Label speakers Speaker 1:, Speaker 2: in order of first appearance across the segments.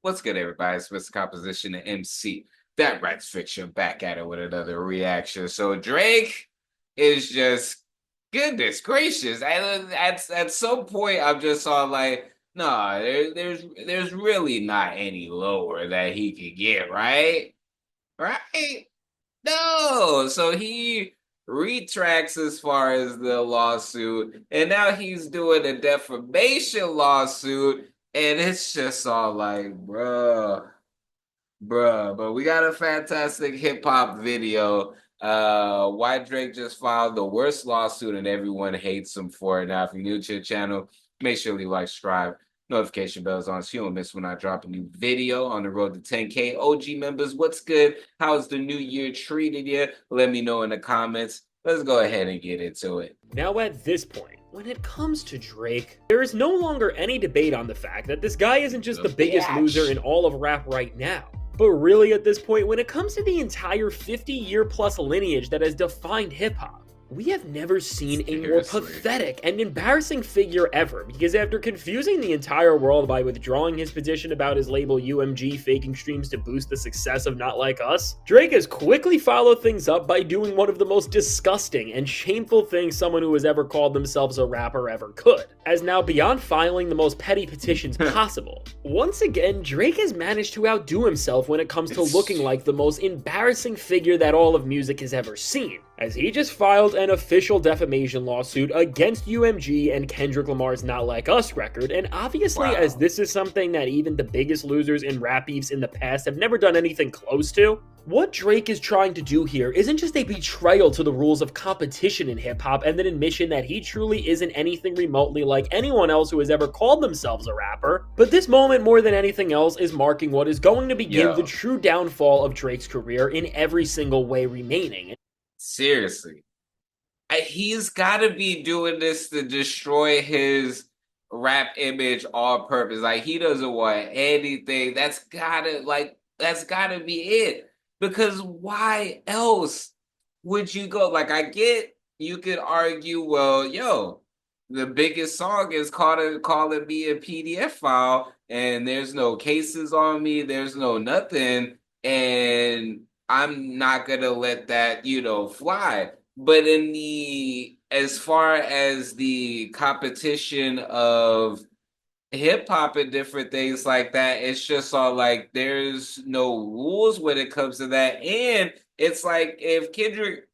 Speaker 1: What's good, everybody? It's Mr. Composition and MC. That writes fiction back at it with another reaction. So Drake is just goodness gracious. At some point, I'm just all like, no, there's really not any lower that he could get, right? Right? No. So he retracts as far as the lawsuit, and now he's doing a defamation lawsuit, and it's just all like, bruh. But we got a fantastic hip hop video. Why Drake just filed the worst lawsuit and everyone hates him for it. Now, if you're new to the channel, make sure you like, subscribe, notification bells on so you don't miss when I drop a new video on the road to 10K. OG members, what's good? How's the new year treated you? Let me know in the comments. Let's go ahead and get into it.
Speaker 2: Now at this point, when it comes to Drake, there is no longer any debate on the fact that this guy isn't just the biggest loser in all of rap right now. But really at this point, when it comes to the entire 50-year plus lineage that has defined hip-hop, we have never seen a more pathetic and embarrassing figure ever, because after confusing the entire world by withdrawing his petition about his label UMG faking streams to boost the success of Not Like Us, Drake has quickly followed things up by doing one of the most disgusting and shameful things someone who has ever called themselves a rapper ever could, as now beyond filing the most petty petitions possible. Once again, Drake has managed to outdo himself when it comes to looking like the most embarrassing figure that all of music has ever seen, as he just filed an official defamation lawsuit against UMG and Kendrick Lamar's Not Like Us record, and obviously as this is something that even the biggest losers in rap beefs in the past have never done anything close to, what Drake is trying to do here isn't just a betrayal to the rules of competition in hip-hop and an admission that he truly isn't anything remotely like anyone else who has ever called themselves a rapper, but this moment more than anything else is marking what is going to begin the true downfall of Drake's career in every single way remaining.
Speaker 1: Seriously. He's got to be doing this to destroy his rap image on purpose. Like, he doesn't want anything. That's gotta be it. Because why else would you go? Like, I get you could argue, well, yo, the biggest song is calling me a PDF file, and there's no cases on me, there's no nothing, and I'm not gonna let that, fly. But as far as the competition of hip hop and different things like that, it's just all like there's no rules when it comes to that. And it's like if Kendrick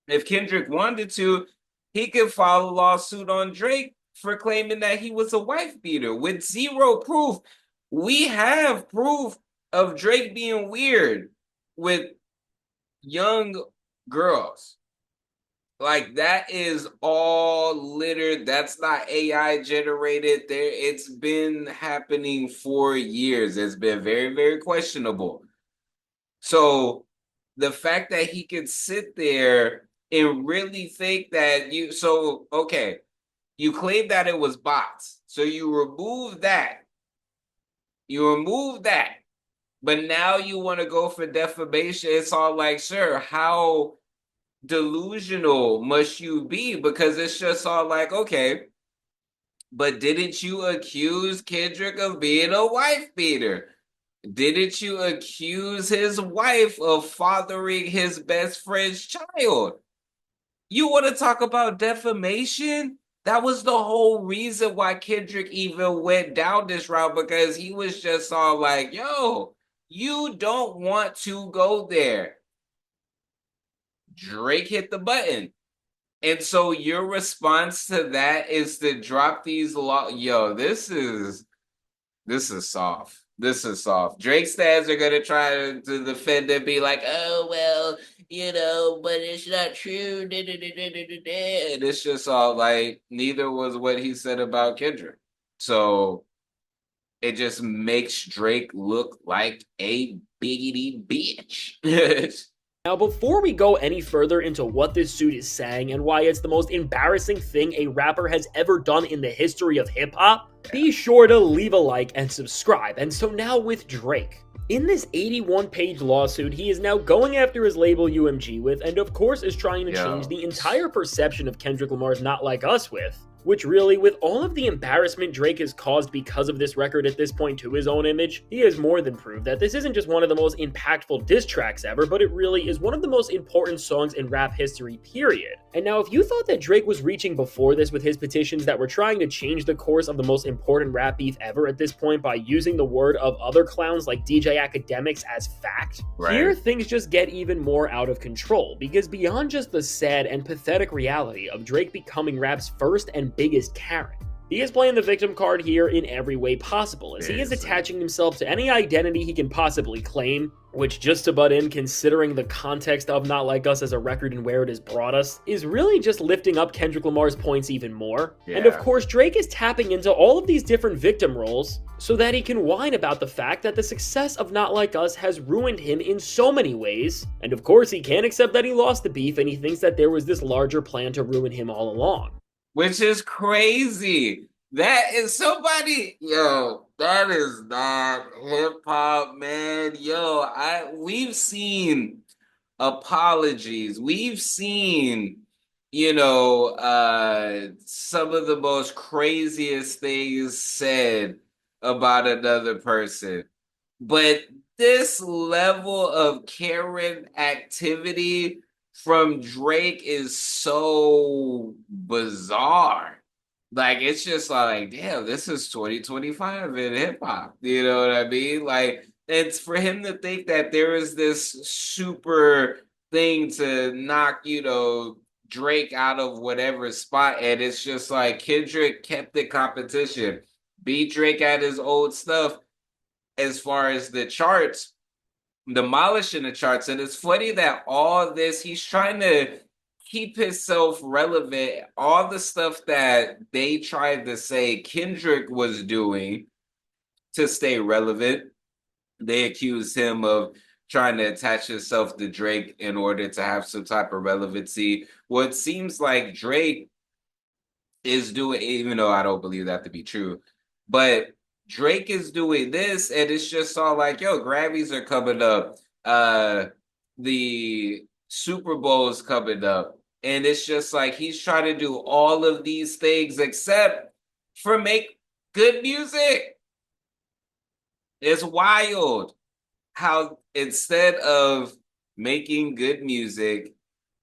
Speaker 1: if Kendrick wanted to, he could file a lawsuit on Drake for claiming that he was a wife beater with zero proof. We have proof of Drake being weird with young girls. Like, that is all littered. That's not AI generated. It's been happening for years. It's been very, very questionable. So the fact that he could sit there and really think that you claim that it was bots. So you remove that. But now you want to go for defamation. It's all like, sir, how delusional must you be? Because it's just all like, okay, but didn't you accuse Kendrick of being a wife beater? Didn't you accuse his wife of fathering his best friend's child? You want to talk about defamation? That was the whole reason why Kendrick even went down this route, because he was just all like, yo, you don't want to go there. Drake hit the button. And so your response to that is to drop these this is soft. This is soft. Drake stands are gonna try to defend and be like, oh well, but it's not true. And it's just all like, neither was what he said about Kendrick. So it just makes Drake look like a biggity bitch.
Speaker 2: Now, before we go any further into what this suit is saying and why it's the most embarrassing thing a rapper has ever done in the history of hip-hop, be sure to leave a like and subscribe. And so now with Drake. In this 81-page lawsuit, he is now going after his label UMG with, and of course is trying to change the entire perception of Kendrick Lamar's Not Like Us with, Which really, with all of the embarrassment Drake has caused because of this record at this point to his own image, he has more than proved that this isn't just one of the most impactful diss tracks ever, but it really is one of the most important songs in rap history, period. And now, if you thought that Drake was reaching before this with his petitions that were trying to change the course of the most important rap beef ever at this point by using the word of other clowns like DJ Academics as fact, here things just get even more out of control, because beyond just the sad and pathetic reality of Drake becoming rap's first and biggest Karen, he is playing the victim card here in every way possible, as he is attaching himself to any identity he can possibly claim, which, just to butt in, considering the context of Not Like Us as a record and where it has brought us, is really just lifting up Kendrick Lamar's points even more. And of course, Drake is tapping into all of these different victim roles so that he can whine about the fact that the success of Not Like Us has ruined him in so many ways. And of course, he can't accept that he lost the beef, and he thinks that there was this larger plan to ruin him all along.
Speaker 1: Which is crazy. That is somebody, yo, that is not hip hop, man. We've seen apologies. We've seen, some of the most craziest things said about another person. But this level of Karen activity from Drake is so bizarre. Like, it's just like, damn, this is 2025 in hip hop. You know what I mean? Like, it's for him to think that there is this super thing to knock, Drake out of whatever spot. And it's just like Kendrick kept the competition, beat Drake at his old stuff as far as the charts, demolishing the charts. And it's funny that all this, he's trying to keep himself relevant. All the stuff that they tried to say Kendrick was doing to stay relevant, they accused him of trying to attach himself to Drake in order to have some type of relevancy. What seems like Drake is doing, even though I don't believe that to be true, but Drake is doing this, and it's just all like, yo, Grammys are coming up. The Super Bowl is coming up. And it's just like he's trying to do all of these things except for make good music. It's wild how instead of making good music,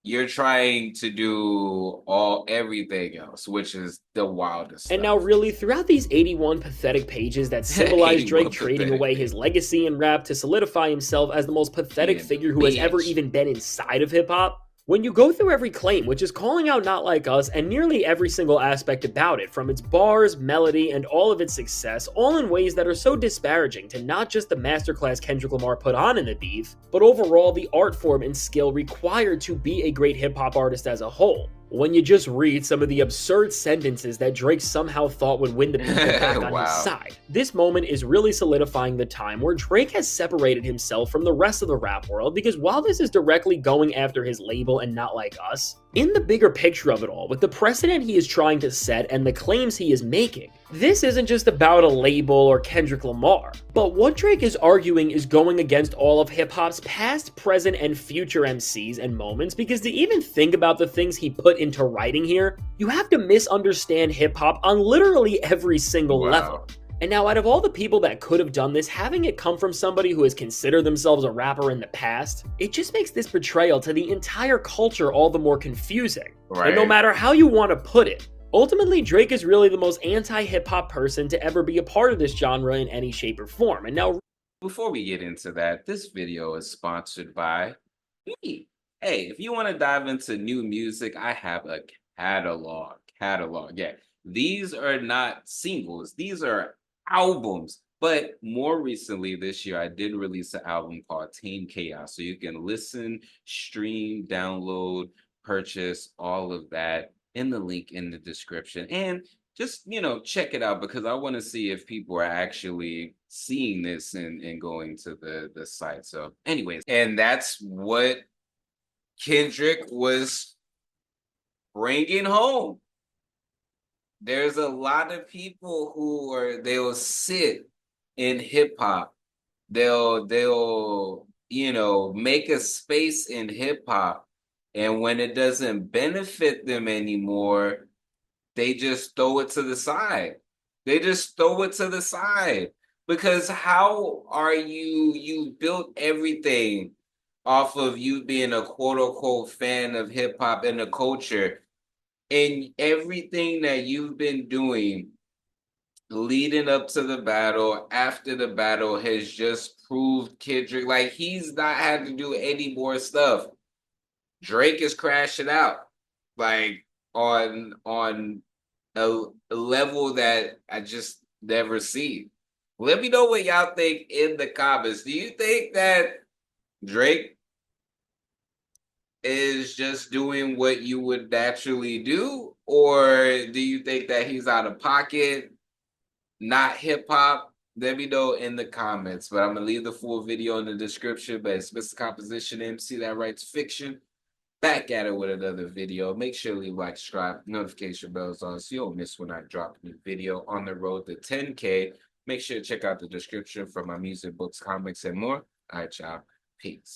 Speaker 1: you're trying to do everything else, which is the wildest
Speaker 2: And
Speaker 1: stuff.
Speaker 2: now, really, throughout these 81 pathetic pages that symbolize Drake trading away his legacy in rap to solidify himself as the most pathetic figure who has ever even been inside of hip-hop, when you go through every claim, which is calling out Not Like Us and nearly every single aspect about it, from its bars, melody, and all of its success, all in ways that are so disparaging to not just the masterclass Kendrick Lamar put on in the beef, but overall the art form and skill required to be a great hip-hop artist as a whole. When you just read some of the absurd sentences that Drake somehow thought would win the people back on his side, this moment is really solidifying the time where Drake has separated himself from the rest of the rap world, because while this is directly going after his label and Not Like Us, in the bigger picture of it all, with the precedent he is trying to set and the claims he is making, this isn't just about a label or Kendrick Lamar, but what Drake is arguing is going against all of hip-hop's past, present, and future MCs and moments, because to even think about the things he put into writing here, you have to misunderstand hip-hop on literally every single level. And now, out of all the people that could have done this, having it come from somebody who has considered themselves a rapper in the past, it just makes this betrayal to the entire culture all the more confusing. And no matter how you want to put it, ultimately, Drake is really the most anti-hip-hop person to ever be a part of this genre in any shape or form. And now,
Speaker 1: before we get into that, this video is sponsored by me. Hey, if you want to dive into new music, I have a catalog. Yeah. These are not singles. These are albums. But more recently this year, I did release an album called Tame Chaos. So you can listen, stream, download, purchase, all of that in the link in the description. And just, check it out, because I want to see if people are actually seeing this and going to the site. So anyways, and that's what Kendrick was bringing home. There's a lot of people they'll sit in hip hop. They'll make a space in hip hop, and when it doesn't benefit them anymore, they just throw it to the side. They just throw it to the side. Because how are you built everything off of you being a quote unquote fan of hip hop and the culture, and everything that you've been doing leading up to the battle, after the battle, has just proved Kendrick like he's not had to do any more stuff. Drake is crashing out, like on a level that I just never see. Let me know what y'all think in the comments. Do you think that Drake is just doing what you would naturally do, or do you think that he's out of pocket, not hip hop? Let me know in the comments. But I'm gonna leave the full video in the description. But it's Mr. Composition MC that writes fiction. Back at it with another video. Make sure to leave a like, subscribe, notification bells on so you don't miss when I drop a new video on the road to 10K. Make sure to check out the description for my music, books, comics, and more. All right, y'all. Peace.